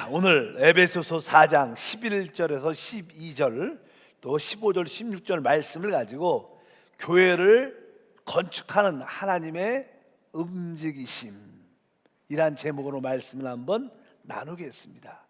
오늘 에베소서 4장 11절에서 12절 또 15절 16절 말씀을 가지고 교회를 건축하는 하나님의 움직이심이란 제목으로 말씀을 한번 나누겠습니다.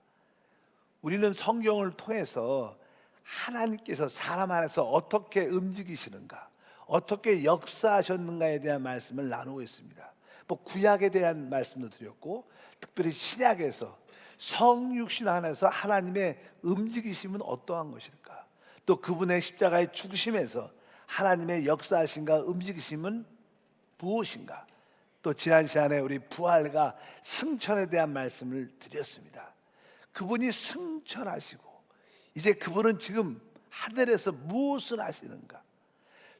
우리는 성경을 통해서 하나님께서 사람 안에서 어떻게 움직이시는가, 어떻게 역사하셨는가에 대한 말씀을 나누고 있습니다. 구약에 대한 말씀도 드렸고, 특별히 신약에서 성육신 안에서 하나님의 움직이심은 어떠한 것일까, 또 그분의 십자가의 죽으심에서 하나님의 역사하심과 움직이심은 무엇인가, 또 지난 시간에 우리 부활과 승천에 대한 말씀을 드렸습니다. 그분이 승천하시고 이제 그분은 지금 하늘에서 무엇을 하시는가.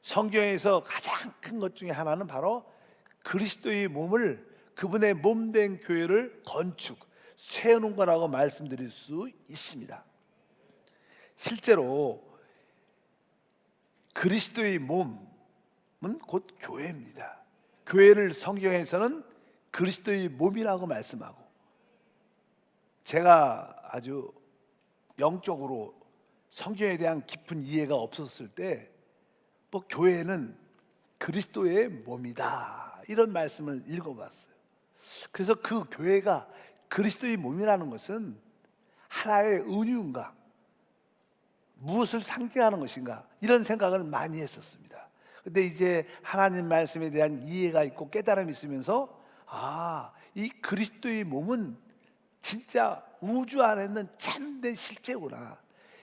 성경에서 가장 큰 것 중에 하나는 바로 그리스도의 몸을, 그분의 몸된 교회를 건축, 세우는 거라고 말씀드릴 수 있습니다. 실제로 그리스도의 몸은 곧 교회입니다. 교회를 성경에서는 그리스도의 몸이라고 말씀하고, 제가 아주 영적으로 성경에 대한 깊은 이해가 없었을 때 교회는 그리스도의 몸이다, 이런 말씀을 읽어봤어요. 그래서 그 교회가 그리스도의 몸이라는 것은 하나의 은유인가, 무엇을 상징하는 것인가, 이런 생각을 많이 했었습니다. 근데 이제 하나님 말씀에 대한 이해가 있고 깨달음이 있으면서 이 그리스도의 몸은 진짜 우주 안에 있는 참된 실제구나.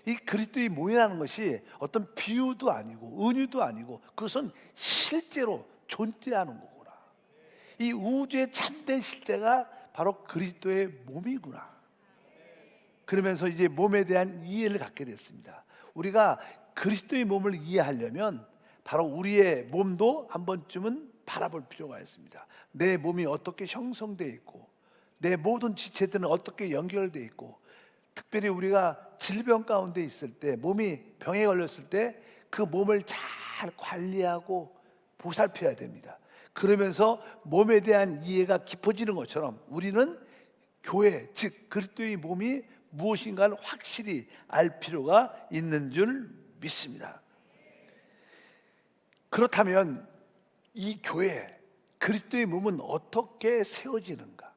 이 그리스도의 몸이라는 것이 어떤 비유도 아니고 은유도 아니고 그것은 실제로 존재하는 거구나. 이 우주의 참된 실제가 바로 그리스도의 몸이구나. 그러면서 이제 몸에 대한 이해를 갖게 됐습니다. 우리가 그리스도의 몸을 이해하려면 바로 우리의 몸도 한 번쯤은 바라볼 필요가 있습니다. 내 몸이 어떻게 형성되어 있고, 내 모든 지체들은 어떻게 연결되어 있고, 특별히 우리가 질병 가운데 있을 때, 몸이 병에 걸렸을 때 그 몸을 잘 관리하고 보살펴야 됩니다. 그러면서 몸에 대한 이해가 깊어지는 것처럼 우리는 교회, 즉 그리스도의 몸이 무엇인가를 확실히 알 필요가 있는 줄 믿습니다. 그렇다면 이 교회, 그리스도의 몸은 어떻게 세워지는가?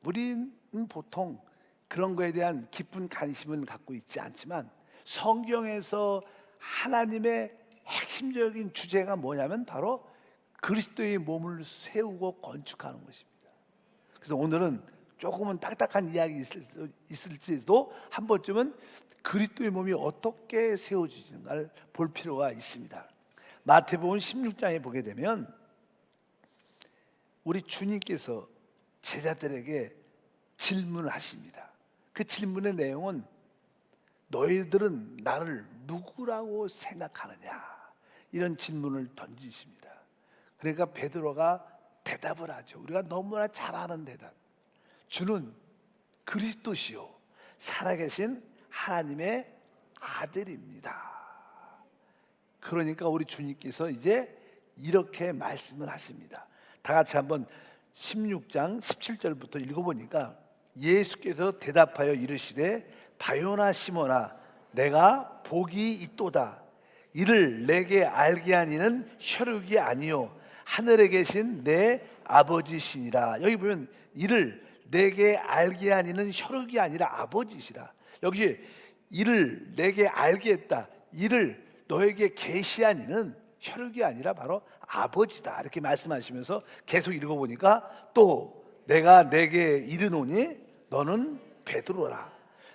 우리는 보통 그런 거에 대한 깊은 관심은 갖고 있지 않지만, 성경에서 하나님의 핵심적인 주제가 뭐냐면 바로 그리스도의 몸을 세우고 건축하는 것입니다. 그래서 오늘은 조금은 딱딱한 이야기 있을지도 한 번쯤은 그리스도의 몸이 어떻게 세워지는가를 볼 필요가 있습니다. 마태복음 16장에 보게 되면 우리 주님께서 제자들에게 질문을 하십니다. 그 질문의 내용은 너희들은 나를 누구라고 생각하느냐, 이런 질문을 던지십니다. 그러니까 베드로가 대답을 하죠. 우리가 너무나 잘 아는 대답. 주는 그리스도시요 살아계신 하나님의 아들입니다. 그러니까 우리 주님께서 이제 이렇게 말씀을 하십니다. 다 같이 한번 16장 17절부터 읽어보니까, 예수께서 대답하여 이르시되 바요나 시몬아 내가 복이 있도다. 이를 내게 알게 하니는 혈육이 아니요 하늘에 계신 내 아버지시니라. 여기 보면 이를 내게 알게 하니는 혈육이 아니라 아버지시라. 여기 이를 내게 알게 했다, 이를 너에게 계시하니는 혈육이 아니라 바로 아버지다, 이렇게 말씀하시면서 계속 읽어보니까, 또 내가 내게 이르노니 너는 베드로라.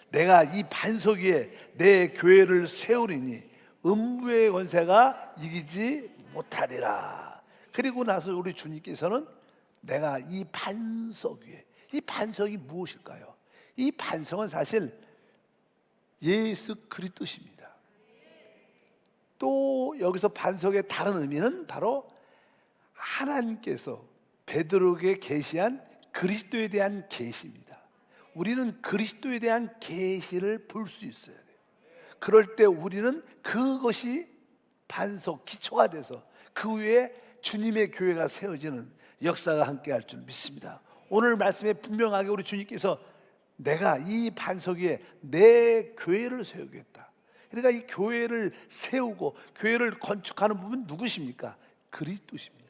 내가 이 반석 위에 내 교회를 세우리니 음부의 권세가 이기지 못하리라. 그리고 나서 우리 주님께서는 내가 이 반석 위에, 이 반석이 무엇일까요? 이 반석은 사실 예수 그리스도십니다. 또 여기서 반석의 다른 의미는 바로 하나님께서 베드로에게 계시한 그리스도에 대한 계시입니다. 우리는 그리스도에 대한 계시를 볼 수 있어야 돼요. 그럴 때 우리는 그것이 반석, 기초가 돼서 그 위에 주님의 교회가 세워지는 역사가 함께할 줄 믿습니다. 오늘 말씀에 분명하게 우리 주님께서 내가 이 반석 위에 내 교회를 세우겠다. 그러니까 이 교회를 세우고 교회를 건축하는 부분 누구십니까? 그리스도십니다.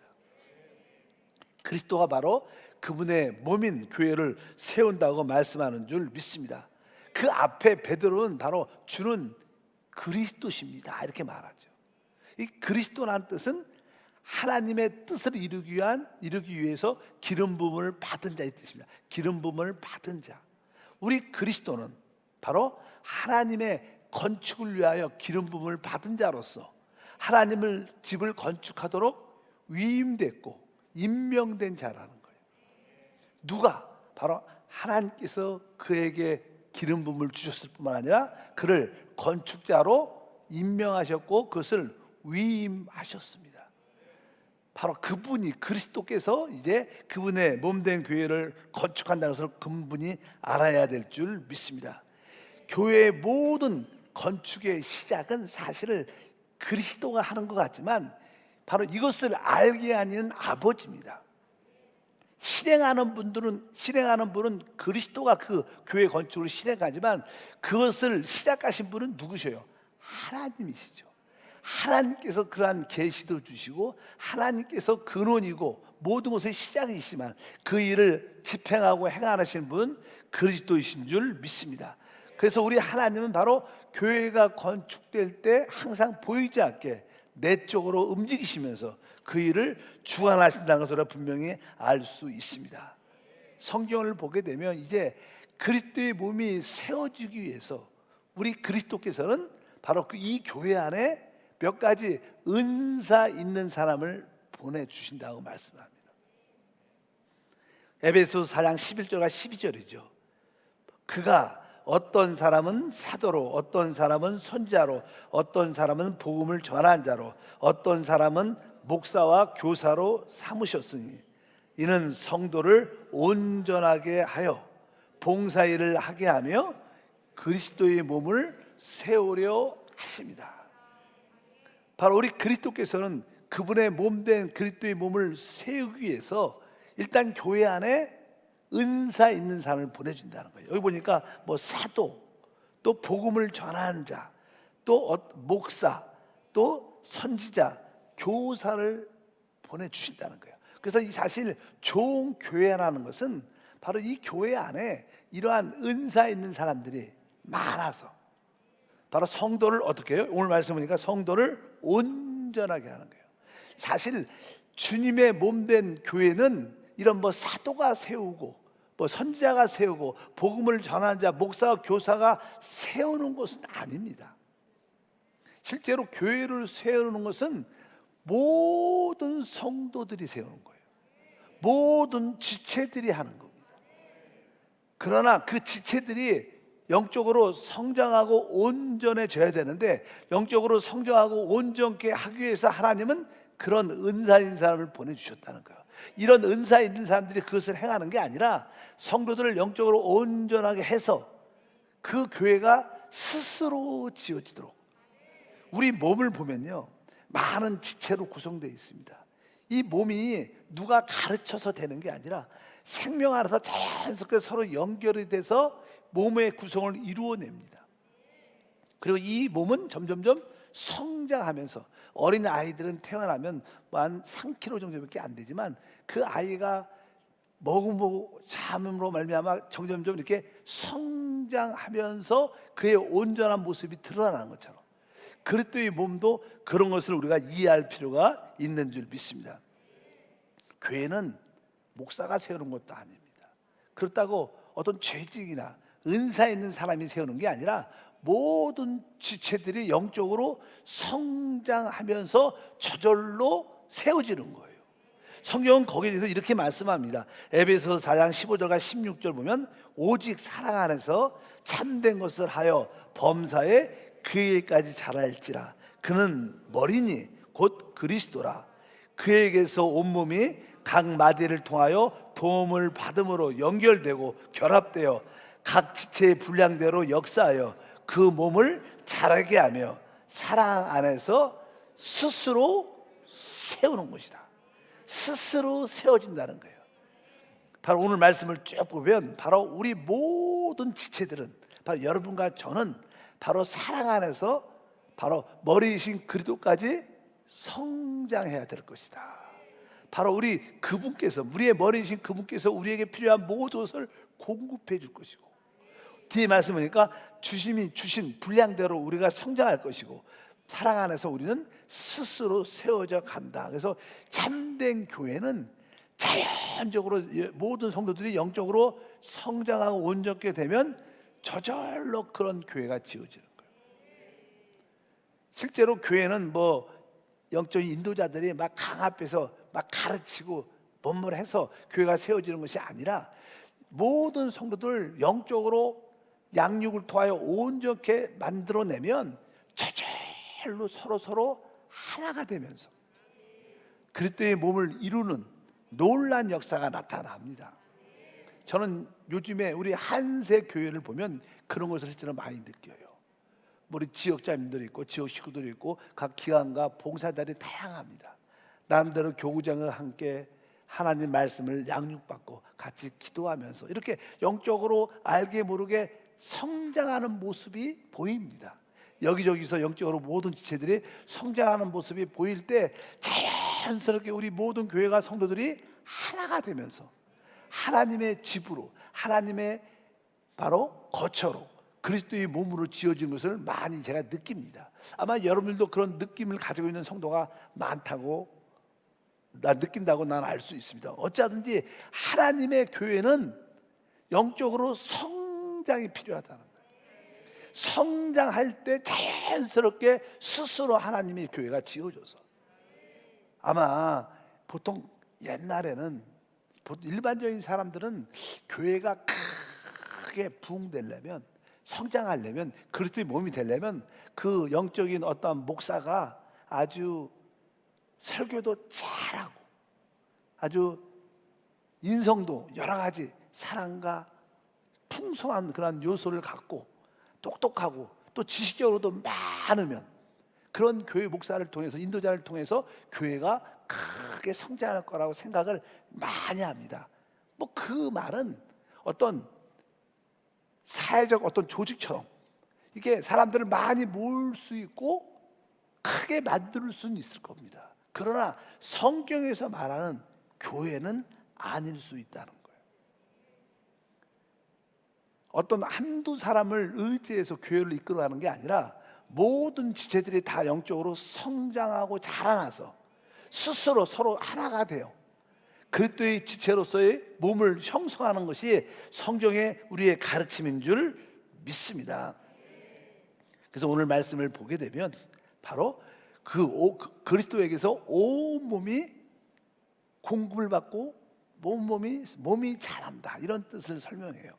그리스도가 바로 그분의 몸인 교회를 세운다고 말씀하는 줄 믿습니다. 그 앞에 베드로는 바로 주는 그리스도십니다 이렇게 말하죠. 이 그리스도라는 뜻은 하나님의 뜻을 이루기 위해서 기름 부음을 받은 자의 뜻입니다. 기름 부음을 받은 자. 우리 그리스도는 바로 하나님의 건축을 위하여 기름 부음을 받은 자로서 하나님을 집을 건축하도록 위임됐고 임명된 자라는 거예요. 누가? 바로 하나님께서 그에게 기름 부음을 주셨을 뿐만 아니라 그를 건축자로 임명하셨고 그것을 위임하셨습니다. 바로 그분이 그리스도께서 이제 그분의 몸된 교회를 건축한다는 것을 그분이 알아야 될 줄 믿습니다. 교회의 모든 건축의 시작은 사실은 그리스도가 하는 것 같지만 바로 이것을 알게 하는 아버지입니다. 실행하는 분은 그리스도가 그 교회 건축을 실행하지만 그것을 시작하신 분은 누구셔요? 하나님이시죠. 하나님께서 그러한 계시도 주시고 하나님께서 근원이고 모든 것의 시작이시지만 그 일을 집행하고 행하시는 분은 그리스도이신 줄 믿습니다. 그래서 우리 하나님은 바로 교회가 건축될 때 항상 보이지 않게 내적으로 움직이시면서 그 일을 주관하신다는 것을 분명히 알 수 있습니다. 성경을 보게 되면 이제 그리스도의 몸이 세워지기 위해서 우리 그리스도께서는 바로 이 교회 안에 몇 가지 은사 있는 사람을 보내주신다고 말씀합니다. 에베소서 4장 11절과 12절이죠. 그가 어떤 사람은 사도로, 어떤 사람은 선지자로, 어떤 사람은 복음을 전한 자로, 어떤 사람은 목사와 교사로 삼으셨으니 이는 성도를 온전하게 하여 봉사일을 하게 하며 그리스도의 몸을 세우려 하십니다. 바로 우리 그리스도께서는 그분의 몸된 그리스도의 몸을 세우기 위해서 일단 교회 안에 은사 있는 사람을 보내준다는 거예요. 여기 보니까 뭐 사도, 또 복음을 전하는 자, 또 목사, 또 선지자, 교사를 보내주신다는 거예요. 그래서 이 사실 좋은 교회라는 것은 바로 이 교회 안에 이러한 은사 있는 사람들이 많아서 바로 성도를 어떻게 해요? 오늘 말씀 보니까 성도를 온전하게 하는 거예요. 사실 주님의 몸된 교회는 이런 뭐 사도가 세우고 뭐 선지자가 세우고 복음을 전하는 자, 목사와 교사가 세우는 것은 아닙니다. 실제로 교회를 세우는 것은 모든 성도들이 세우는 거예요. 모든 지체들이 하는 겁니다. 그러나 그 지체들이 영적으로 성장하고 온전해져야 되는데 영적으로 성장하고 온전케 하기 위해서 하나님은 그런 은사 있는 사람을 보내주셨다는 거예요. 이런 은사 있는 사람들이 그것을 행하는 게 아니라 성도들을 영적으로 온전하게 해서 그 교회가 스스로 지어지도록. 우리 몸을 보면요 많은 지체로 구성되어 있습니다. 이 몸이 누가 가르쳐서 되는 게 아니라 생명 안에서 자연스럽게 서로 연결이 돼서 몸의 구성을 이루어냅니다. 그리고 이 몸은 점점점 성장하면서 어린 아이들은 태어나면 한 3kg 정도밖에 안 되지만 그 아이가 먹음으로 잠으로 말미암아 점점점 이렇게 성장하면서 그의 온전한 모습이 드러나는 것처럼 그리스도의 몸도 그런 것을 우리가 이해할 필요가 있는 줄 믿습니다. 교회는 목사가 세우는 것도 아닙니다. 그렇다고 어떤 죄직이나 은사 있는 사람이 세우는 게 아니라 모든 지체들이 영적으로 성장하면서 저절로 세워지는 거예요. 성경은 거기에 대해서 이렇게 말씀합니다. 에베소서 4장 15절과 16절 보면 오직 사랑 안에서 참된 것을 하여 범사에 그에게까지 자랄지라. 그는 머리니 곧 그리스도라. 그에게서 온몸이 각 마디를 통하여 도움을 받음으로 연결되고 결합되어 각 지체의 분량대로 역사하여 그 몸을 자라게 하며 사랑 안에서 스스로 세우는 것이다. 스스로 세워진다는 거예요. 바로 오늘 말씀을 쭉 보면 바로 우리 모든 지체들은 바로 여러분과 저는 바로 사랑 안에서 바로 머리이신 그리스도까지 성장해야 될 것이다. 바로 우리의 머리이신 그분께서 우리에게 필요한 모든 것을 공급해 줄 것이고, 뒤에 말씀 보니까 주심이 주신 분량대로 우리가 성장할 것이고, 사랑 안에서 우리는 스스로 세워져 간다. 그래서 참된 교회는 자연적으로 모든 성도들이 영적으로 성장하고 온전케 되면 저절로 그런 교회가 지어지는 거예요. 실제로 교회는 뭐 영적인 인도자들이 막 강 앞에서 막 가르치고 뭔뭘 해서 교회가 세워지는 것이 아니라, 모든 성도들 영적으로 양육을 통하여 온전케 만들어내면 저절로 서로 하나가 되면서 그리스도의 몸을 이루는 놀라운 역사가 나타납니다. 저는 요즘에 우리 한세 교회를 보면 그런 것을 실제로 많이 느껴요. 우리 지역자님들이 있고 지역 식구들이 있고 각 기관과 봉사자들이 다양합니다. 나름대로 교구장과 함께 하나님 말씀을 양육받고 같이 기도하면서 이렇게 영적으로 알게 모르게 성장하는 모습이 보입니다. 여기저기서 영적으로 모든 지체들이 성장하는 모습이 보일 때 자연스럽게 우리 모든 교회가 성도들이 하나가 되면서 하나님의 집으로, 하나님의 바로 거처로, 그리스도의 몸으로 지어진 것을 많이 제가 느낍니다. 아마 여러분들도 그런 느낌을 가지고 있는 성도가 많다고 느낀다고 난 알 수 있습니다. 어찌하든지 하나님의 교회는 영적으로 성장이 필요하다는 거예요. 성장할 때 자연스럽게 스스로 하나님의 교회가 지어져서, 아마 보통 옛날에는 일반적인 사람들은 교회가 크게 부흥되려면, 성장하려면, 그리스도의 몸이 되려면 그 영적인 어떤 목사가 아주 설교도 잘하고 아주 인성도 여러 가지 사랑과 풍성한 그런 요소를 갖고 똑똑하고 또 지식적으로도 많으면, 그런 교회 목사를 통해서, 인도자를 통해서 교회가 크게 성장할 거라고 생각을 많이 합니다. 뭐 그 말은 어떤 사회적 어떤 조직처럼 이게 사람들을 많이 모을 수 있고 크게 만들 수는 있을 겁니다. 그러나 성경에서 말하는 교회는 아닐 수 있다는 거예요. 어떤 한두 사람을 의지해서 교회를 이끌어가는 게 아니라 모든 지체들이 다 영적으로 성장하고 자라나서 스스로 서로 하나가 돼요. 그리스도의 지체로서의 몸을 형성하는 것이 성경의 우리의 가르침인 줄 믿습니다. 그래서 오늘 말씀을 보게 되면 바로 그리스도에게서 온 몸이 공급을 받고 몸이 자란다, 이런 뜻을 설명해요.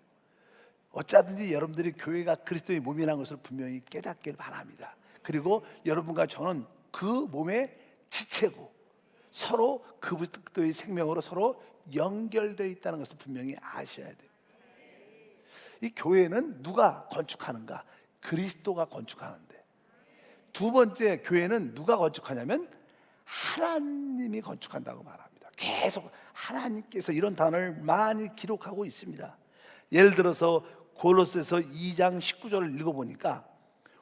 어쩌든지 여러분들이 교회가 그리스도의 몸이라는 것을 분명히 깨닫길 바랍니다. 그리고 여러분과 저는 그 몸의 지체고 서로 그리스도의 생명으로 서로 연결되어 있다는 것을 분명히 아셔야 돼요. 이 교회는 누가 건축하는가? 그리스도가 건축하는데, 두 번째, 교회는 누가 건축하냐면 하나님이 건축한다고 말합니다. 계속 하나님께서 이런 단어를 많이 기록하고 있습니다. 예를 들어서 골로새서 2장 19절을 읽어보니까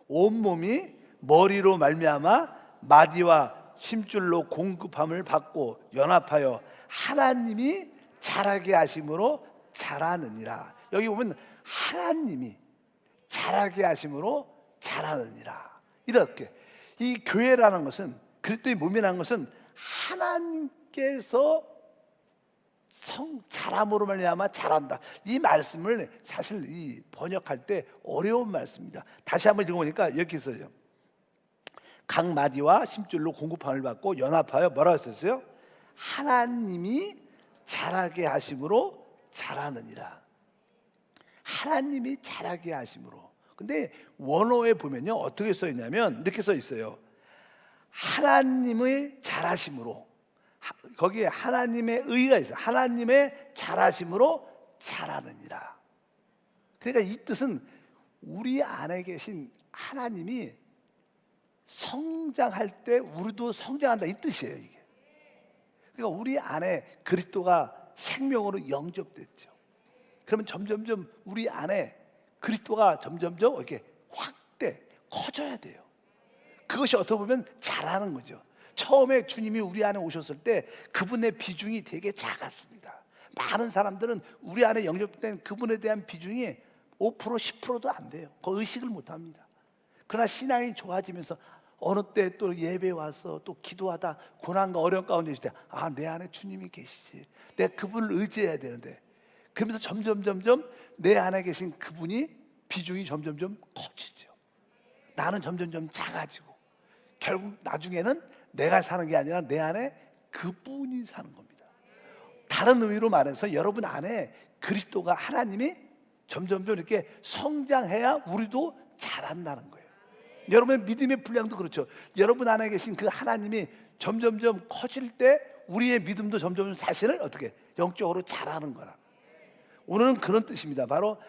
온몸이 머리로 말미암아 마디와 힘줄로 공급함을 받고 연합하여 하나님이 자라게 하심으로 자라느니라. 여기 보면 하나님이 자라게 하심으로 자라느니라. 이렇게 이 교회라는 것은, 그리스도의 몸이라는 것은 하나님께서 자람으로 말미암아 자란다. 이 말씀을 사실 이 번역할 때 어려운 말씀입니다. 다시 한번 읽어보니까 여기 있어요. 각 마디와 심줄로 공급함을 받고 연합하여 뭐라고 썼어요? 하나님이 자라게 하심으로 자라느니라. 하나님이 자라게 하심으로. 근데 원어에 보면요, 어떻게 써 있냐면 이렇게 써 있어요. 하나님의 자라심으로. 거기에 하나님의 의가 있어요. 하나님의 자라심으로 자라느니라. 그러니까 이 뜻은 우리 안에 계신 하나님이 성장할 때 우리도 성장한다, 이 뜻이에요. 이게. 그러니까 우리 안에 그리스도가 생명으로 영접됐죠. 그러면 점점점 우리 안에 그리스도가 점점점 이렇게 확대, 커져야 돼요. 그것이 어떻게 보면 자라는 거죠. 처음에 주님이 우리 안에 오셨을 때 그분의 비중이 되게 작았습니다. 많은 사람들은 우리 안에 영접된 그분에 대한 비중이 5%, 10%도 안 돼요. 그 의식을 못 합니다. 그러나 신앙이 좋아지면서 어느 때 또 예배 와서 또 기도하다 고난과 어려움 가운데 있을 때, 아, 내 안에 주님이 계시지. 내가 그분을 의지해야 되는데. 그러면서 점점 내 안에 계신 그분이 비중이 점점 커지죠. 나는 점점 작아지고 결국 나중에는 내가 사는 게 아니라 내 안에 그분이 사는 겁니다. 다른 의미로 말해서 여러분 안에 그리스도가, 하나님이 점점 이렇게 성장해야 우리도 자란다는 거예요. 여러분의 믿음의 분량도 그렇죠. 여러분 안에 계신 그 하나님이 점점 커질 때 우리의 믿음도 점점 사실을 어떻게 영적으로 자라는 거라. 오늘은 그런 뜻입니다. 바로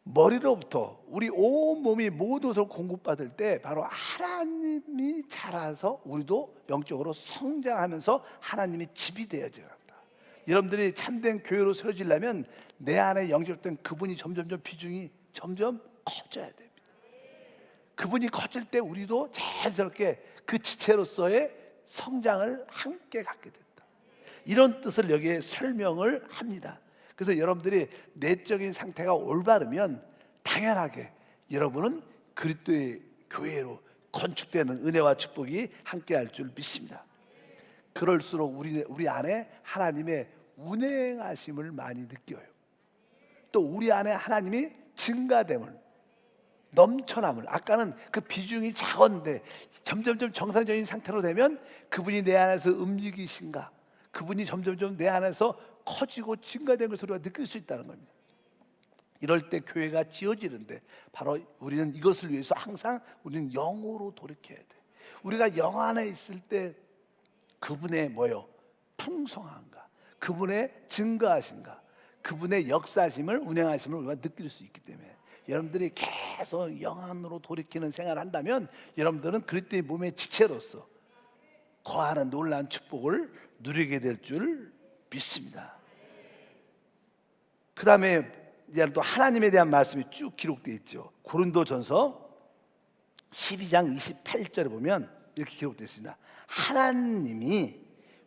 머리로부터 우리 온 몸이 모든 것을 공급받을 때 바로 하나님이 자라서 우리도 영적으로 성장하면서 하나님이 집이 되어져야 한다. 여러분들이 참된 교회로 세워지려면 내 안에 영접된 그분이 점점 비중이 점점 커져야 됩니다. 그분이 커질 때 우리도 자연스럽게 그 지체로서의 성장을 함께 갖게 된다. 이런 뜻을 여기에 설명을 합니다. 그래서 여러분들이 내적인 상태가 올바르면 당연하게 여러분은 그리스도의 교회로 건축되는 은혜와 축복이 함께할 줄 믿습니다. 그럴수록 우리 안에 하나님의 운행하심을 많이 느껴요. 또 우리 안에 하나님이 증가됨을, 넘쳐남을, 아까는 그 비중이 작았는데 점점 정상적인 상태로 되면 그분이 내 안에서 움직이신가, 그분이 점점 내 안에서 커지고 증가된 것을 우리가 느낄 수 있다는 겁니다. 이럴 때 교회가 지어지는데 바로 우리는 이것을 위해서 항상 우리는 영으로 돌이켜야 돼. 우리가 영 안에 있을 때 그분의 풍성한가, 그분의 증가하신가, 그분의 역사심을, 운행하심을 우리가 느낄 수 있기 때문에 여러분들이 계속 영 안으로 돌이키는 생활을 한다면 여러분들은 그리스도의 몸의 지체로서 거하는 놀라운 축복을 누리게 될 줄 믿습니다. 그 다음에 이제 또 하나님에 대한 말씀이 쭉 기록되어 있죠. 고린도전서 12장 28절에 보면 이렇게 기록되어 있습니다. 하나님이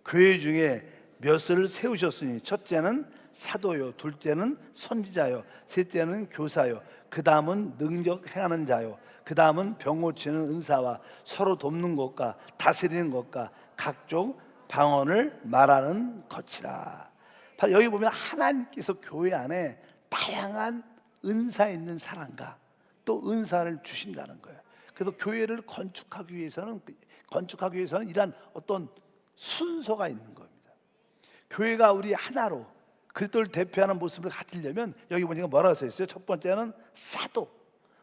교회 중에 몇을 세우셨으니 첫째는 사도요, 둘째는 선지자요, 셋째는 교사요, 그 다음은 능력 행하는 자요, 그 다음은 병 고치는 은사와 서로 돕는 것과 다스리는 것과 각종 방언을 말하는 것이라. 바로 여기 보면 하나님께서 교회 안에 다양한 은사 있는 사람과 또 은사를 주신다는 거예요. 그래서 교회를 건축하기 위해서는 이러한 어떤 순서가 있는 겁니다. 교회가 우리 하나로 그리스도를 대표하는 모습을 가지려면 여기 보니까 뭐라고 써 있어요? 첫 번째는 사도,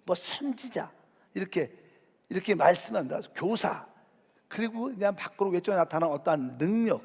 선지자, 이렇게 말씀합니다. 교사, 그리고 그냥 밖으로 외적으로 나타나는 어떠한 능력,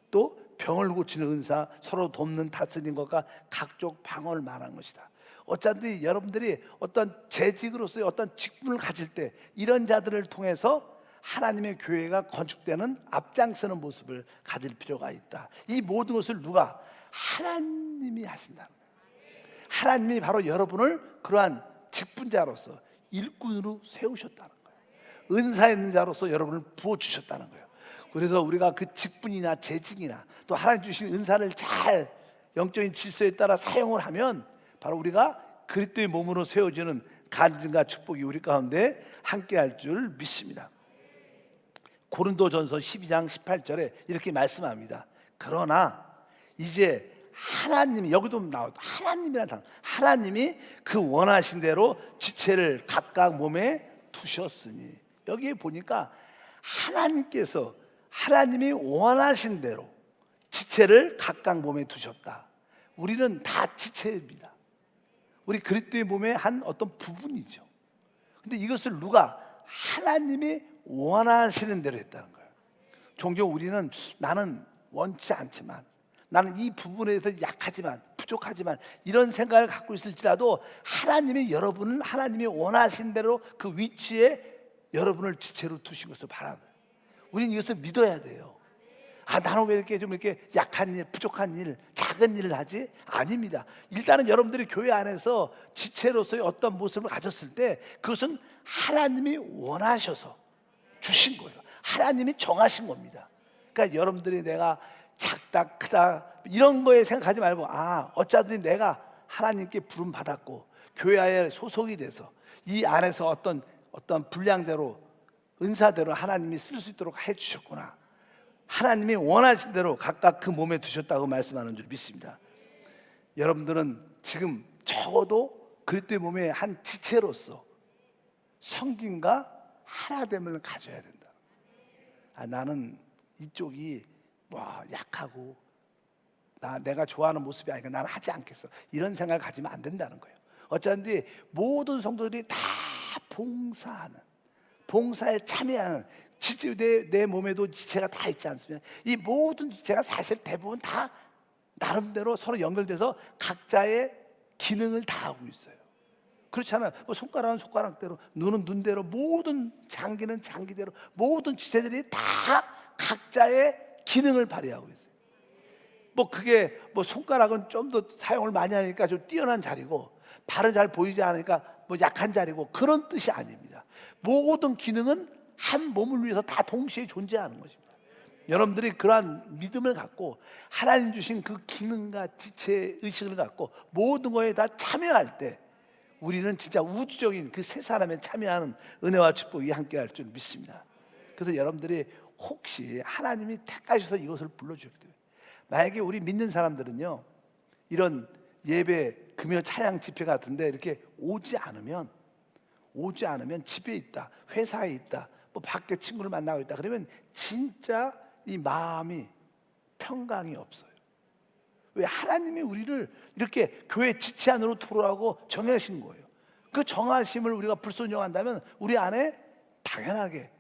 또 병을 고치는 은사, 서로 돕는 다스리는 것과 각종 방언을 말하는 것이다. 어쩐지 여러분들이 어떤 재직으로서의 어떤 직분을 가질 때 이런 자들을 통해서 하나님의 교회가 건축되는 앞장서는 모습을 가질 필요가 있다. 이 모든 것을 누가? 하나님이 하신다는 거예요. 하나님이 바로 여러분을 그러한 직분자로서 일꾼으로 세우셨다는 거예요. 은사 있는 자로서 여러분을 부어주셨다는 거예요. 그래서 우리가 그 직분이나 재직이나 또 하나님 주신 은사를 잘 영적인 질서에 따라 사용을 하면 바로 우리가 그리스도의 몸으로 세워지는 간증과 축복이 우리 가운데 함께할 줄 믿습니다. 고린도전서 12장 18절에 이렇게 말씀합니다. 그러나 이제 하나님이, 여기도 나와도 하나님이라는 단어, 하나님이 그 원하신 대로 지체를 각각 몸에 두셨으니, 여기에 보니까 하나님이 원하신 대로 지체를 각각 몸에 두셨다. 우리는 다 지체입니다. 우리 그리스도의 몸의 한 어떤 부분이죠. 근데 이것을 누가? 하나님이 원하시는 대로 했다는 거예요. 종종 우리는 나는 원치 않지만, 나는 이 부분에 대해서 약하지만, 부족하지만 이런 생각을 갖고 있을지라도 하나님이 여러분을 하나님이 원하신 대로 그 위치에 여러분을 지체로 두신 것을 바라봐요. 우리는 이것을 믿어야 돼요. 나는 왜 이렇게 좀 이렇게 약한 일, 부족한 일, 작은 일을 하지? 아닙니다. 일단은 여러분들이 교회 안에서 지체로서의 어떤 모습을 가졌을 때 그것은 하나님이 원하셔서 주신 거예요. 하나님이 정하신 겁니다. 그러니까 여러분들이 내가 작다, 크다 이런 거에 생각하지 말고 어쩌든지 내가 하나님께 부름 받았고 교회에 소속이 돼서 이 안에서 어떤 분량대로 은사대로 하나님이 쓸 수 있도록 해주셨구나. 하나님이 원하신 대로 각각 그 몸에 두셨다고 말씀하는 줄 믿습니다. 여러분들은 지금 적어도 그리스도의 몸의 한 지체로서 성김과 하나됨을 가져야 된다. 나는 이쪽이 약하고 내가 좋아하는 모습이 아니니까 나는 하지 않겠어, 이런 생각을 가지면 안 된다는 거예요. 어쩐지 모든 성도들이 다 봉사에 참여하는 지체, 내 몸에도 지체가 다 있지 않습니까? 이 모든 지체가 사실 대부분 다 나름대로 서로 연결돼서 각자의 기능을 다 하고 있어요. 그렇잖아요. 손가락은 손가락대로, 눈은 눈대로, 모든 장기는 장기대로, 모든 지체들이 다 각자의 기능을 발휘하고 있어요. 그게 손가락은 좀 더 사용을 많이 하니까 좀 뛰어난 자리고, 발은 잘 보이지 않으니까 약한 자리고, 그런 뜻이 아닙니다. 모든 기능은 한 몸을 위해서 다 동시에 존재하는 것입니다. 여러분들이 그러한 믿음을 갖고 하나님 주신 그 기능과 지체 의식을 갖고 모든 거에 다 참여할 때 우리는 진짜 우주적인 그 세 사람에 참여하는 은혜와 축복이 함께할 줄 믿습니다. 그래서 여러분들이 혹시 하나님이 택하셔서 이것을 불러주셨기 때문에, 만약에 우리 믿는 사람들은요, 이런 예배, 금요 찬양 집회 같은데 이렇게 오지 않으면 집에 있다, 회사에 있다, 밖에 친구를 만나고 있다, 그러면 진짜 이 마음이 평강이 없어요. 왜? 하나님이 우리를 이렇게 교회 지체 안으로 들어오라고 정하신 거예요. 그 정하심을 우리가 불순종한다면 우리 안에 당연하게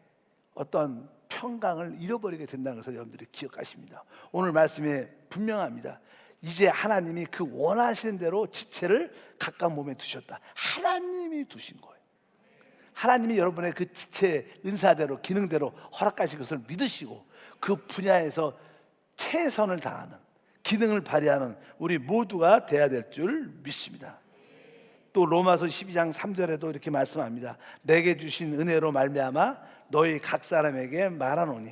어떤 평강을 잃어버리게 된다는 것을 여러분들이 기억하십니다. 오늘 말씀에 분명합니다. 이제 하나님이 그 원하시는 대로 지체를 각각 몸에 두셨다. 하나님이 두신 거예요. 하나님이 여러분의 그 지체 은사대로 기능대로 허락하신 것을 믿으시고 그 분야에서 최선을 다하는, 기능을 발휘하는 우리 모두가 돼야 될 줄 믿습니다. 또 로마서 12장 3절에도 이렇게 말씀합니다. 내게 주신 은혜로 말미암아 너희 각 사람에게 말하노니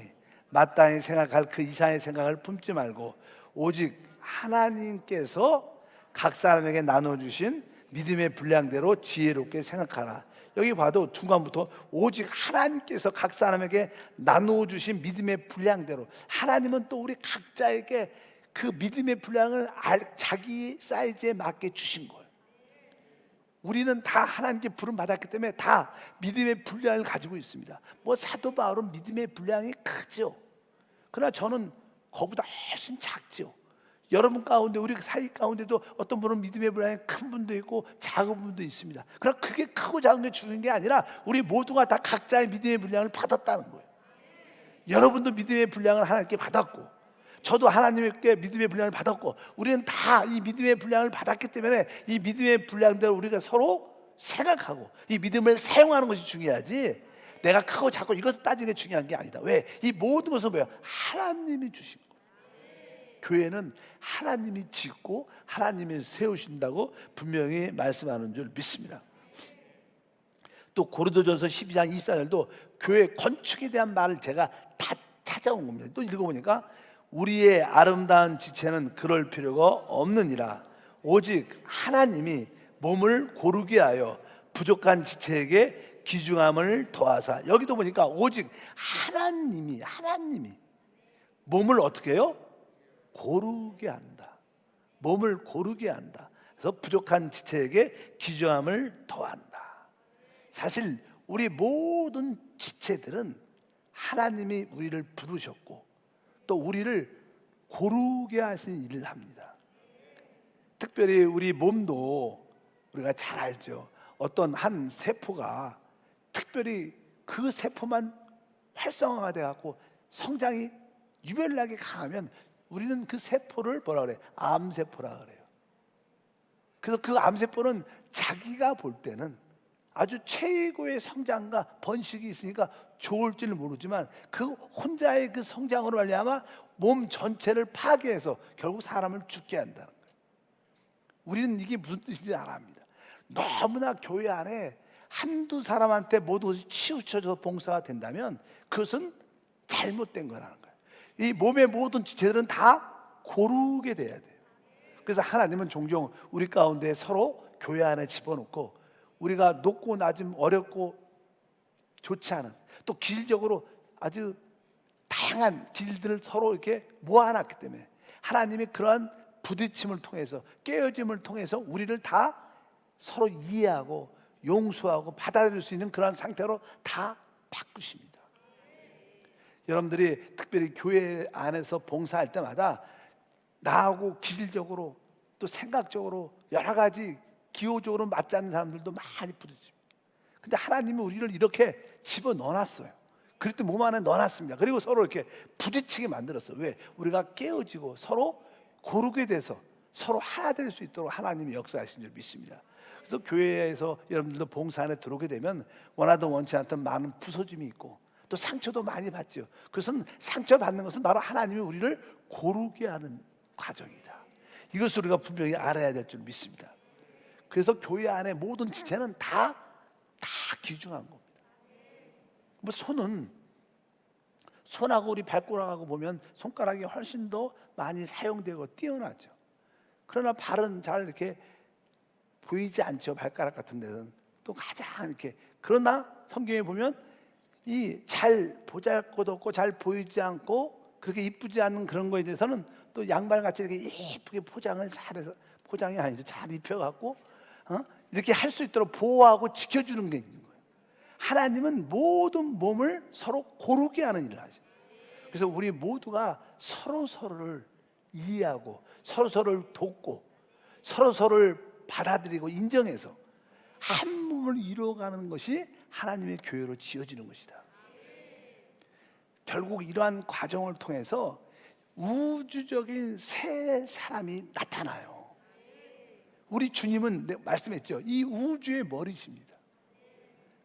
마땅히 생각할 그 이상의 생각을 품지 말고 오직 하나님께서 각 사람에게 나눠주신 믿음의 분량대로 지혜롭게 생각하라. 여기 봐도 중간부터 오직 하나님께서 각 사람에게 나누어 주신 믿음의 분량대로, 하나님은 또 우리 각자에게 그 믿음의 분량을 자기 사이즈에 맞게 주신 거예요. 우리는 다 하나님께 부름 받았기 때문에 다 믿음의 분량을 가지고 있습니다. 사도 바울은 믿음의 분량이 크죠. 그러나 저는 그보다 훨씬 작죠. 여러분 가운데, 우리 사이 가운데도 어떤 분은 믿음의 분량이 큰 분도 있고 작은 분도 있습니다. 그러나 그게 크고 작은 게 중요한 게 아니라 우리 모두가 다 각자의 믿음의 분량을 받았다는 거예요. 여러분도 믿음의 분량을 하나님께 받았고, 저도 하나님께 믿음의 분량을 받았고, 우리는 다 이 믿음의 분량을 받았기 때문에 이 믿음의 분량대로 우리가 서로 생각하고 이 믿음을 사용하는 것이 중요하지, 내가 크고 작고 이것을 따지는 게 중요한 게 아니다. 왜? 이 모든 것은 뭐예요? 하나님이 주신 거예요. 교회는 하나님이 짓고 하나님이 세우신다고 분명히 말씀하는 줄 믿습니다. 또 고린도전서 12장 24절도 교회 건축에 대한 말을 제가 다 찾아온 겁니다. 또 읽어보니까 우리의 아름다운 지체는 그럴 필요가 없느니라. 오직 하나님이 몸을 고르게 하여 부족한 지체에게 귀중함을 더하사. 여기도 보니까 오직 하나님이 몸을 어떻게 해요? 고르게 한다. 몸을 고르게 한다. 그래서 부족한 지체에게 귀중함을 더한다. 사실 우리 모든 지체들은 하나님이 우리를 부르셨고 또 우리를 고르게 하신 일을 합니다. 특별히 우리 몸도 우리가 잘 알죠. 어떤 한 세포가 특별히 그 세포만 활성화가 돼갖고 성장이 유별나게 강하면 우리는 그 세포를 뭐라 그래? 암세포라 그래요. 그래서 그 암세포는 자기가 볼 때는 아주 최고의 성장과 번식이 있으니까 좋을지는 모르지만 그 혼자의 그 성장으로 말미암아 몸 전체를 파괴해서 결국 사람을 죽게 한다는 거예요. 우리는 이게 무슨 뜻인지 알아합니다. 너무나 교회 안에 한두 사람한테 모든 것이 치우쳐져서 봉사가 된다면 그것은 잘못된 거라는 거예요. 이 몸의 모든 지체들은 다 고르게 돼야 돼요. 그래서 하나님은 종종 우리 가운데 서로 교회 안에 집어넣고 우리가 높고 낮음, 어렵고 좋지 않은, 또 길적으로 아주 다양한 길들을 서로 이렇게 모아놨기 때문에 하나님이 그러한 부딪힘을 통해서, 깨어짐을 통해서 우리를 다 서로 이해하고 용서하고 받아들일 수 있는 그러한 상태로 다 바꾸십니다. 여러분들이 특별히 교회 안에서 봉사할 때마다 나하고 기질적으로 또 생각적으로 여러 가지 기호적으로 맞지 않는 사람들도 많이 부딪힙니다. 근데 하나님이 우리를 이렇게 집어넣어놨어요. 그리스도 몸 안에 넣어놨습니다. 그리고 서로 이렇게 부딪히게 만들었어요. 왜? 우리가 깨어지고 서로 고르게 돼서 서로 하나 될 수 있도록 하나님이 역사하신 줄 믿습니다. 그래서 교회에서 여러분들도 봉사 안에 들어오게 되면 원하든 원치 않든 많은 부서짐이 있고 또 상처도 많이 받죠. 그것은 상처받는 것은 바로 하나님이 우리를 고르게 하는 과정이다. 이것을 우리가 분명히 알아야 될 줄 믿습니다. 그래서 교회 안에 모든 지체는 다 귀중한 겁니다. 뭐 손하고 우리 발가락하고 보면 손가락이 훨씬 더 많이 사용되고 뛰어나죠. 그러나 발은 잘 이렇게 보이지 않죠. 발가락 같은 데는 또 가장 이렇게. 그러나 성경에 보면 이 잘 보잘것없고 잘 보이지 않고 그렇게 이쁘지 않는 그런 거에 대해서는 또 양말같이 이렇게 예쁘게 포장을 잘해서, 포장이 아니죠, 잘 입혀갖고 이렇게 할 수 있도록 보호하고 지켜주는 게 있는 거예요. 하나님은 모든 몸을 서로 고르게 하는 일을 하죠. 그래서 우리 모두가 서로를 이해하고 서로를 돕고 서로를 받아들이고 인정해서 한 몸을 이루어가는 것이 하나님의 교회로 지어지는 것이다. 결국 이러한 과정을 통해서 우주적인 새 사람이 나타나요. 우리 주님은 말씀했죠. 이 우주의 머리십니다.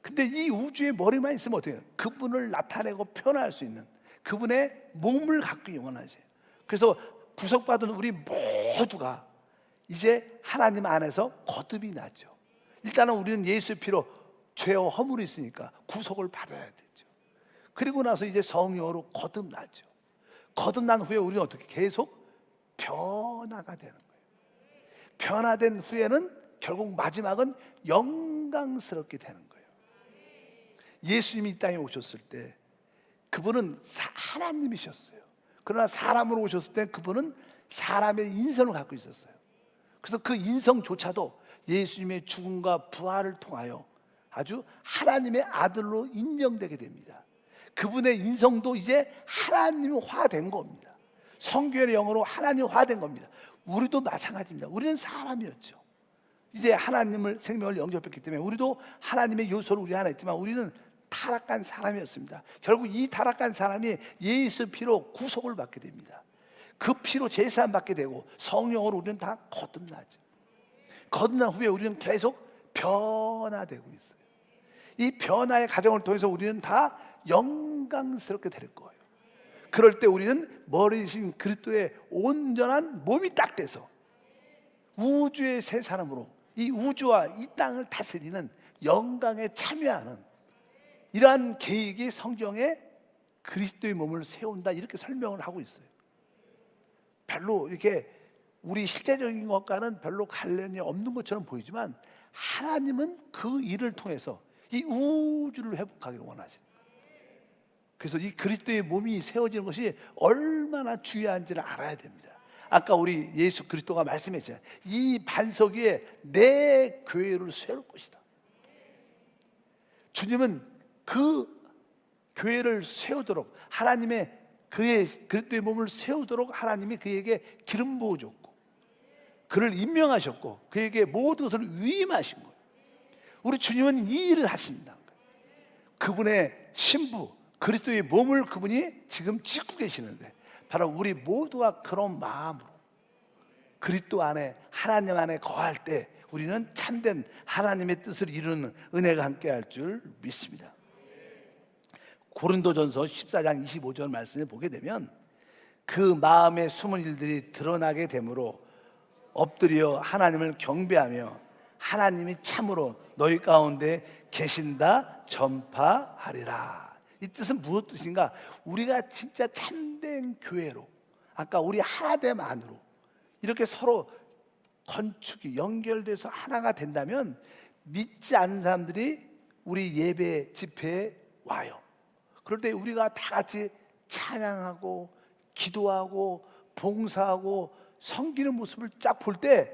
근데 이 우주의 머리만 있으면 어떻게 해요? 그분을 나타내고 표현할 수 있는 그분의 몸을 갖기 원하세요. 그래서 구속받은 우리 모두가 이제 하나님 안에서 거듭이 나죠. 일단은 우리는 예수의 피로 죄와 허물이 있으니까 구속을 받아야 되죠. 그리고 나서 이제 성령으로 거듭나죠. 거듭난 후에 우리는 어떻게 계속 변화가 되는 거예요. 변화된 후에는 결국 마지막은 영광스럽게 되는 거예요. 예수님이 이 땅에 오셨을 때 그분은 하나님이셨어요. 그러나 사람으로 오셨을 때 그분은 사람의 인성을 갖고 있었어요. 그래서 그 인성조차도 예수님의 죽음과 부활을 통하여 아주 하나님의 아들로 인정되게 됩니다. 그분의 인성도 이제 하나님화된 겁니다. 성경의 영어로 하나님화된 겁니다. 우리도 마찬가지입니다. 우리는 사람이었죠. 이제 하나님을 생명을 영접했기 때문에 우리도 하나님의 요소를 우리 안에 있지만 우리는 타락한 사람이었습니다. 결국 이 타락한 사람이 예수 피로 구속을 받게 됩니다. 그 피로 제사함 받게 되고 성령으로 우리는 다 거듭나죠. 거듭난 후에 우리는 계속 변화되고 있어요. 이 변화의 과정을 통해서 우리는 다 영광스럽게 될 거예요. 그럴 때 우리는 머리신 그리스도의 온전한 몸이 딱 돼서 우주의 새 사람으로 이 우주와 이 땅을 다스리는 영광에 참여하는 이러한 계획이 성경에 그리스도의 몸을 세운다 이렇게 설명을 하고 있어요. 별로 이렇게 우리 실제적인 것과는 별로 관련이 없는 것처럼 보이지만 하나님은 그 일을 통해서 이 우주를 회복하기를 원하시는 거예요. 그래서 이 그리스도의 몸이 세워지는 것이 얼마나 중요한지를 알아야 됩니다. 아까 우리 예수 그리스도가 말씀했잖아요. 이 반석 위에 내 교회를 세울 것이다. 주님은 그 교회를 세우도록 하나님의 그의 그리스도의 몸을 세우도록 하나님이 그에게 기름 부어줬고 그를 임명하셨고 그에게 모든 것을 위임하신 거예요. 우리 주님은 이 일을 하신다는 거예요. 그분의 신부 그리스도의 몸을 그분이 지금 짓고 계시는데 바로 우리 모두가 그런 마음으로 그리스도 안에 하나님 안에 거할 때 우리는 참된 하나님의 뜻을 이루는 은혜가 함께할 줄 믿습니다. 고린도전서 14장 25절 말씀을 보게 되면 그 마음에 숨은 일들이 드러나게 되므로 엎드려 하나님을 경배하며 하나님이 참으로 너희 가운데 계신다 전파하리라. 이 뜻은 무엇 뜻인가? 우리가 진짜 참된 교회로, 아까 우리 하나됨 안으로 이렇게 서로 건축이 연결돼서 하나가 된다면 믿지 않는 사람들이 우리 예배 집회에 와요. 그럴 때 우리가 다 같이 찬양하고 기도하고 봉사하고 섬기는 모습을 쫙 볼 때,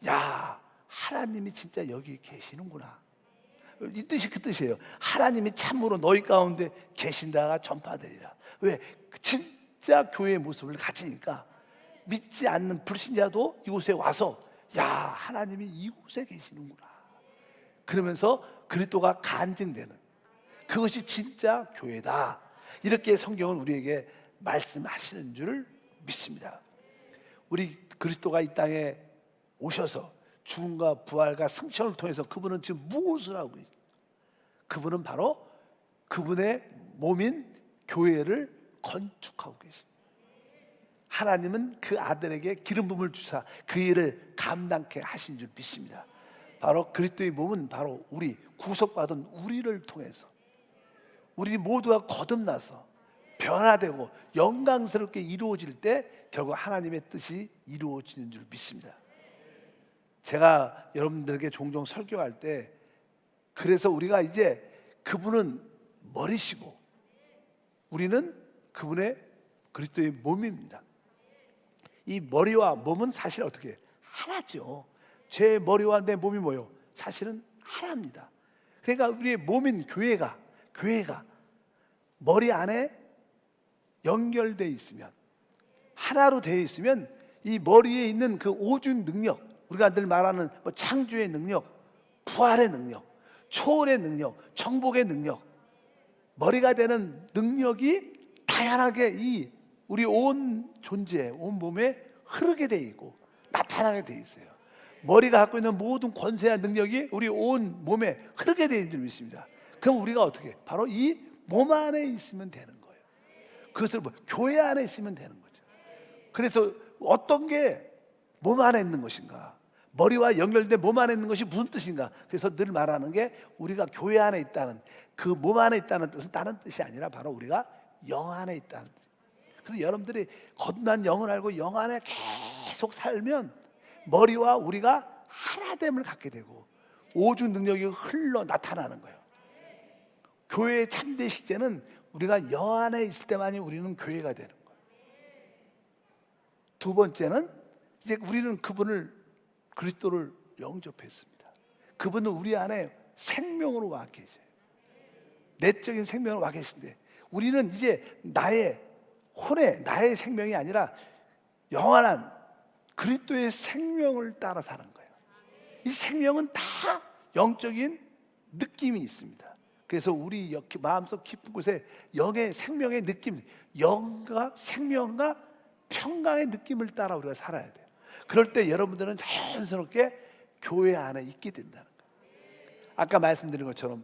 야, 하나님이 진짜 여기 계시는구나. 이 뜻이 그 뜻이에요. 하나님이 참으로 너희 가운데 계신다가 전파되리라. 왜? 진짜 교회의 모습을 가지니까 믿지 않는 불신자도 이곳에 와서, 야, 하나님이 이곳에 계시는구나. 그러면서 그리스도가 간증되는, 그것이 진짜 교회다. 이렇게 성경은 우리에게 말씀하시는 줄 믿습니다. 우리 그리스도가 이 땅에 오셔서 죽음과 부활과 승천을 통해서 그분은 지금 무엇을 하고 있어요? 그분은 바로 그분의 몸인 교회를 건축하고 계십니다. 하나님은 그 아들에게 기름 부음을 주사 그 일을 감당케 하신 줄 믿습니다. 바로 그리스도의 몸은 바로 우리 구속받은 우리를 통해서 우리 모두가 거듭나서 변화되고 영광스럽게 이루어질 때 결국 하나님의 뜻이 이루어지는 줄 믿습니다. 제가 여러분들에게 종종 설교할 때, 그래서 우리가 이제 그분은 머리시고 우리는 그분의 그리스도의 몸입니다. 이 머리와 몸은 사실 어떻게 하나죠. 제 머리와 내 몸이 뭐요? 사실은 하나입니다. 그러니까 우리의 몸인 교회가 머리 안에 연결되어 있으면, 하나로 되어 있으면 이 머리에 있는 그 오준 능력, 우리가 늘 말하는 창조의 능력, 부활의 능력, 초월의 능력, 정복의 능력, 머리가 되는 능력이 다양하게 이 우리 온 존재, 온 몸에 흐르게 되어 있고 나타나게 되어 있어요. 머리가 갖고 있는 모든 권세와 능력이 우리 온 몸에 흐르게 되어 있는 줄 믿습니다. 그럼 우리가 어떻게? 바로 이 몸 안에 있으면 되는 거예요. 그것을 교회 안에 있으면 되는 거죠. 그래서 어떤 게 몸 안에 있는 것인가? 머리와 연결된 몸 안에 있는 것이 무슨 뜻인가? 그래서 늘 말하는 게 우리가 교회 안에 있다는, 그 몸 안에 있다는 뜻은 다른 뜻이 아니라 바로 우리가 영 안에 있다는 뜻. 그래서 여러분들이 거듭난 영을 알고 영 안에 계속 살면 머리와 우리가 하나됨을 갖게 되고 오주 능력이 흘러 나타나는 거예요. 교회의 참된 시제는 우리가 영 안에 있을 때만이 우리는 교회가 되는 거예요. 두 번째는 이제 우리는 그리스도를 영접했습니다. 그분은 우리 안에 생명으로 와 계세요. 내적인 생명으로 와 계신데 우리는 이제 나의 생명이 아니라 영원한 그리스도의 생명을 따라 사는 거예요. 이 생명은 다 영적인 느낌이 있습니다. 그래서 우리 마음속 깊은 곳에 영의 생명의 느낌, 영과 생명과 평강의 느낌을 따라 우리가 살아야 돼요. 그럴 때 여러분들은 자연스럽게 교회 안에 있게 된다는 거예요. 아까 말씀드린 것처럼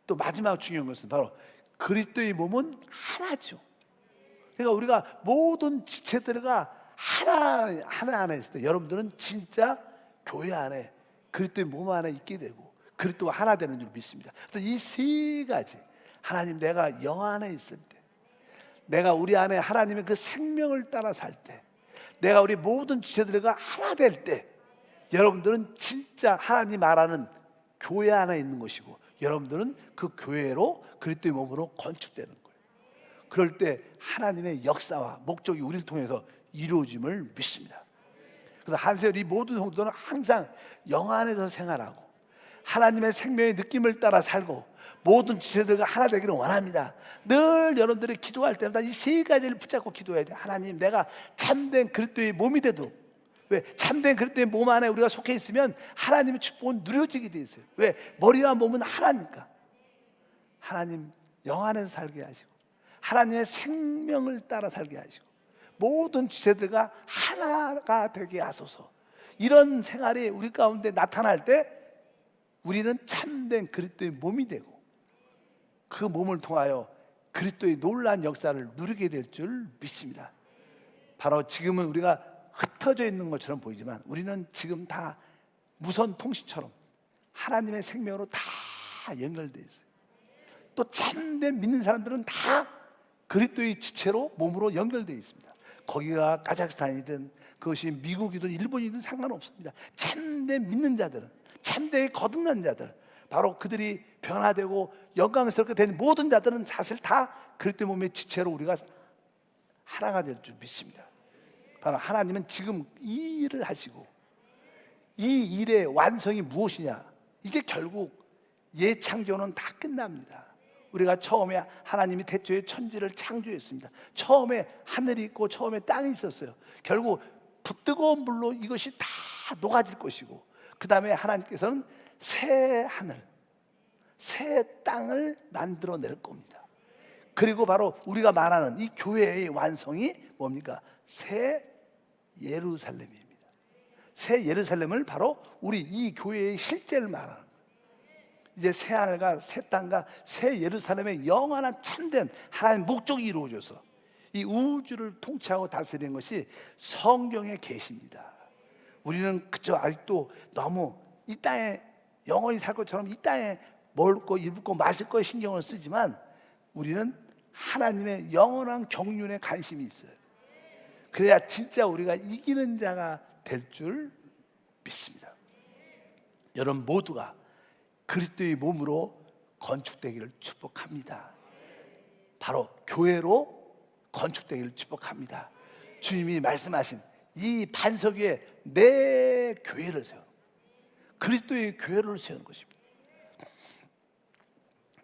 또 마지막 중요한 것은 바로 그리스도의 몸은 하나죠. 그러니까 우리가 모든 지체들과 하나 안에 있을 때 여러분들은 진짜 교회 안에 그리스도의 몸 안에 있게 되고 그리스도와 하나 되는 줄 믿습니다. 그래서 이 세 가지, 하나님, 내가 영 안에 있을 때, 내가 우리 안에 하나님의 그 생명을 따라 살 때, 내가 우리 모든 지체들과 하나 될 때 여러분들은 진짜 하나님 말하는 교회 안에 있는 것이고 여러분들은 그 교회로 그리스도의 몸으로 건축되는 거예요. 그럴 때 하나님의 역사와 목적이 우리를 통해서 이루어짐을 믿습니다. 그래서 한세월 이 모든 성도들은 항상 영 안에서 생활하고 하나님의 생명의 느낌을 따라 살고 모든 지체들과 하나 되기를 원합니다. 늘 여러분들이 기도할 때마다 이 세 가지를 붙잡고 기도해야 돼요. 하나님, 내가 참된 그리스도의 몸이 돼도, 왜? 참된 그리스도의 몸 안에 우리가 속해 있으면 하나님의 축복은 누려지게 돼 있어요. 왜? 머리와 몸은 하나니까. 하나님 영 안에서 살게 하시고 하나님의 생명을 따라 살게 하시고 모든 지체들과 하나가 되게 하소서. 이런 생활이 우리 가운데 나타날 때 우리는 참된 그리스도의 몸이 되고 그 몸을 통하여 그리스도의 놀라운 역사를 누리게 될 줄 믿습니다. 바로 지금은 우리가 흩어져 있는 것처럼 보이지만 우리는 지금 다 무선 통신처럼 하나님의 생명으로 다 연결되어 있어요. 또 참된 믿는 사람들은 다 그리스도의 지체로 몸으로 연결되어 있습니다. 거기가 카자흐스탄이든 그것이 미국이든 일본이든 상관없습니다. 참된 믿는 자들은, 참되게 거듭난 자들, 바로 그들이 변화되고 영광스럽게 된 모든 자들은 사실 다 그리스도의 몸의 지체로 우리가 하나가 될 줄 믿습니다. 바로 하나님은 지금 이 일을 하시고 이 일의 완성이 무엇이냐? 이제 결국 예창조는 다 끝납니다. 우리가 처음에 하나님이 태초에 천지를 창조했습니다. 처음에 하늘이 있고 처음에 땅이 있었어요. 결국 뜨거운 물로 이것이 다 녹아질 것이고 그 다음에 하나님께서는 새 하늘, 새 땅을 만들어낼 겁니다. 그리고 바로 우리가 말하는 이 교회의 완성이 뭡니까? 새 예루살렘입니다. 새 예루살렘을 바로 우리 이 교회의 실제를 말하는 거예요. 이제 새 하늘과 새 땅과 새 예루살렘의 영원한 참된 하나님의 목적이 이루어져서 이 우주를 통치하고 다스리는 것이 성경의 계시입니다. 우리는 그저 아직도 너무 이 땅에 영원히 살 것처럼 이 땅에 먹고 입고 마실 거에 신경을 쓰지만 우리는 하나님의 영원한 경륜에 관심이 있어요. 그래야 진짜 우리가 이기는 자가 될 줄 믿습니다. 여러분 모두가 그리스도의 몸으로 건축되기를 축복합니다. 바로 교회로 건축되기를 축복합니다. 주님이 말씀하신 이 반석 위에 내 교회를 세워, 그리스도의 교회를 세우는 것입니다.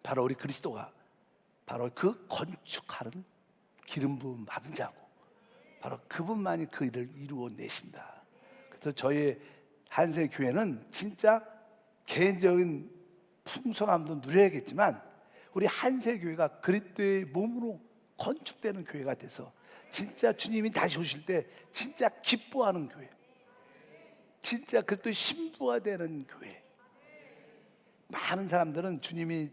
바로 우리 그리스도가 바로 그 건축하는 기름 부음 받은 자고 바로 그분만이 그 일을 이루어내신다. 그래서 저희 한세 교회는 진짜 개인적인 풍성함도 누려야겠지만 우리 한세 교회가 그리스도의 몸으로 건축되는 교회가 돼서 진짜 주님이 다시 오실 때 진짜 기뻐하는 교회, 진짜 그리스도의 신부가 되는 교회. 많은 사람들은 주님이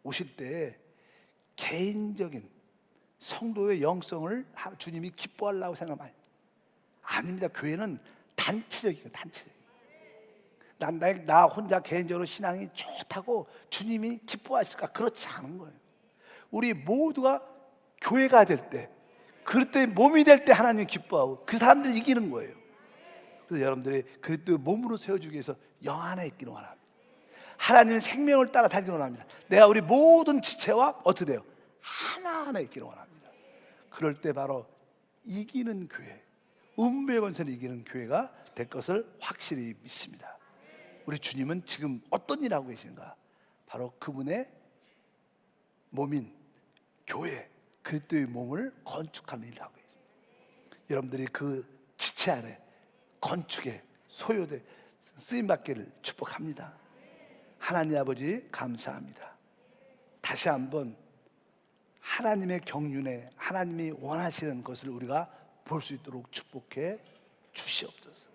오실 때 개인적인 성도의 영성을 주님이 기뻐하려고 생각하면 아닙니다. 교회는 단체적이에요. 단체적. 나 혼자 개인적으로 신앙이 좋다고 주님이 기뻐하실까? 그렇지 않은 거예요. 우리 모두가 교회가 될 때, 그리스도의 몸이 될 때 하나님이 기뻐하고 그 사람들이 이기는 거예요. 그래서 여러분들이 그리스도의 몸으로 세워주기 위해서 영 안에 있기를 원합니다. 하나님의 생명을 따라 달기를 원합니다. 내가 우리 모든 지체와 어떻게 돼요? 하나하나 있기를 원합니다. 그럴 때 바로 이기는 교회, 운명의 권세를 이기는 교회가 될 것을 확실히 믿습니다. 우리 주님은 지금 어떤 일을 하고 계신가? 바로 그분의 몸인 교회, 그리스도의 몸을 건축하는 일을 하고 계십니다. 여러분들이 그 지체 안에 건축에 소요돼 쓰임받기를 축복합니다. 하나님 아버지 감사합니다. 다시 한번 하나님의 경륜에 하나님이 원하시는 것을 우리가 볼 수 있도록 축복해 주시옵소서.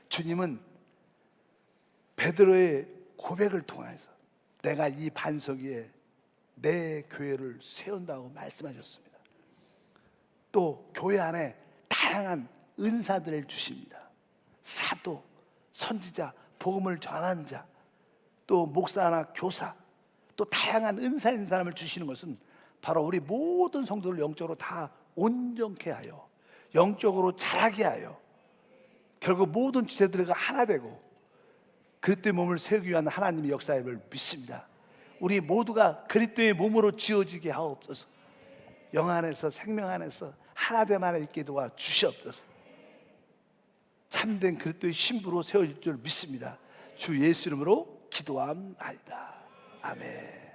주님은 베드로의 고백을 통해서 내가 이 반석 위에 내 교회를 세운다고 말씀하셨습니다. 또 교회 안에 다양한 은사들을 주십니다. 사도, 선지자, 복음을 전하는 자, 또 목사나 교사, 또 다양한 은사 있는 사람을 주시는 것은 바로 우리 모든 성도를 영적으로 다 온전케 하여 영적으로 자라게 하여 결국 모든 지체들과 하나 되고 그리스도의 몸을 세우기 위한 하나님의 역사임을 믿습니다. 우리 모두가 그리스도의 몸으로 지어지게 하옵소서. 영 안에서 생명 안에서 하나됨 있게 도와 주시옵소서. 참된 그리스도의 신부로 세워질 줄 믿습니다. 주 예수 이름으로 기도함나이다. 아멘.